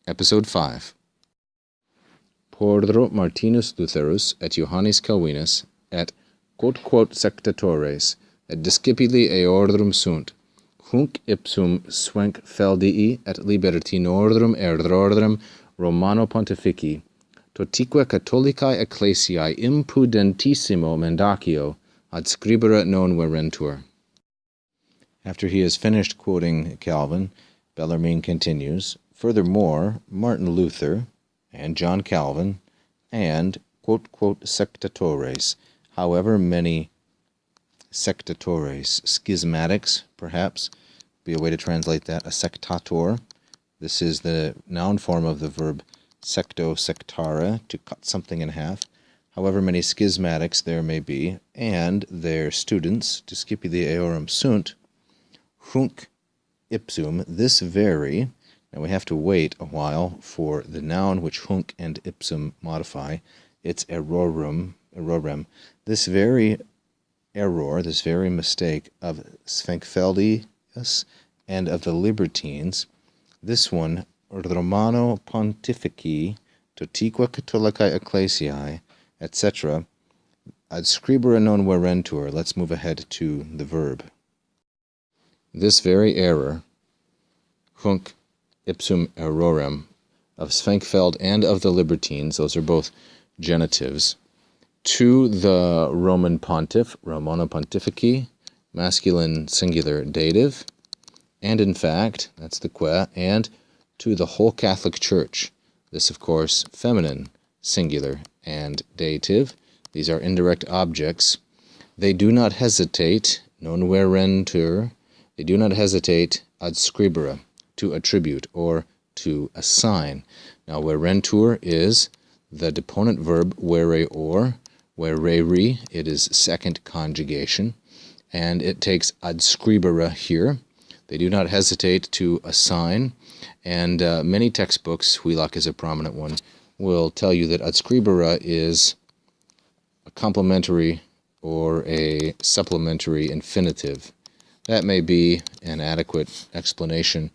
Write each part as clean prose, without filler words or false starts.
Episode 5. Pordro Martinus Lutherus et Johannes Calvinus et quod sectatores et discipuli eordrum sunt, hunc ipsum svenc feldii et libertinordrum erdordrum Romano Pontifici, totique Catholicae Ecclesiae impudentissimo mendacio adscribere non verentur. After he has finished quoting Calvin, Bellarmine continues, furthermore, Martin Luther and John Calvin and sectatores, however many sectatores, schismatics, perhaps, be a way to translate that, a sectator. This is the noun form of the verb secto sectare, to cut something in half. However many schismatics there may be, and their students, discipuli eorum sunt, hunc ipsum, this very, now we have to wait a while for the noun which hunc and ipsum modify, it's errorum, this very error, this very mistake of Sphengfeldius and of the libertines, this one, Romano Pontifici, totique Catholicae Ecclesiae, etc., adscribere non verentur. Let's move ahead to the verb. This very error, hunc ipsum errorem, of Sphengfeld and of the libertines, those are both genitives, to the Roman pontiff, Romano Pontifici, masculine singular dative, and in fact, that's the que, and to the whole Catholic Church. This, of course, feminine singular and dative. These are indirect objects. They do not hesitate, non verentur, they do not hesitate adscribere, to attribute or to assign. Now, verentur is the deponent verb vere or, vereri, it is second conjugation, and it takes adscribere here. They do not hesitate to assign, and many textbooks, Wheelock is a prominent one, will tell you that adscribere is a complementary or a supplementary infinitive. That may be an adequate explanation,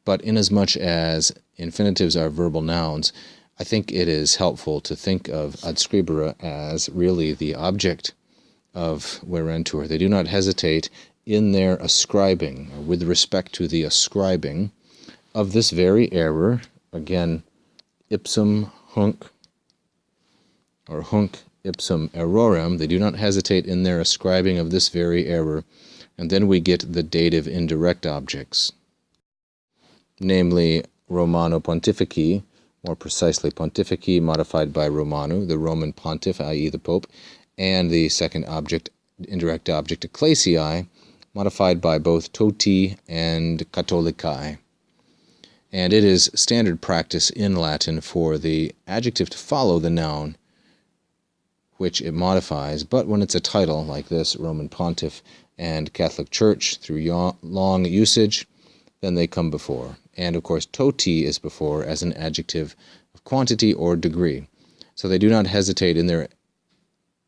but inasmuch as infinitives are verbal nouns, I think it is helpful to think of adscribere as really the object of verentur. They do not hesitate in their ascribing, or with respect to the ascribing, of this very error, again, ipsum hunc, or hunc ipsum errorem, they do not hesitate in their ascribing of this very error, and then we get the dative indirect objects, namely Romano Pontifici, more precisely Pontifici modified by Romano, the Roman pontiff, i.e. the Pope, and the second object, indirect object, Ecclesiae, modified by both toti and Catholicae. And it is standard practice in Latin for the adjective to follow the noun which it modifies, but when it's a title like this, Roman Pontiff and Catholic Church, through long usage, then they come before. And of course, toti is before as an adjective of quantity or degree. So they do not hesitate in their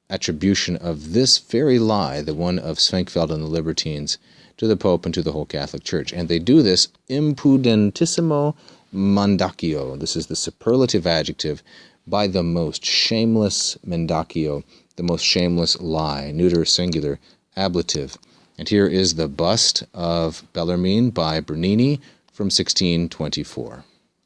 attribution of this very lie, the one of Sphengfeld and the libertines, to the Pope and to the whole Catholic Church. And they do this impudentissimo mendacio. This is the superlative adjective by the most shameless mendacio, the most shameless lie, neuter, singular, ablative. And here is the bust of Bellarmine by Bernini from 1624.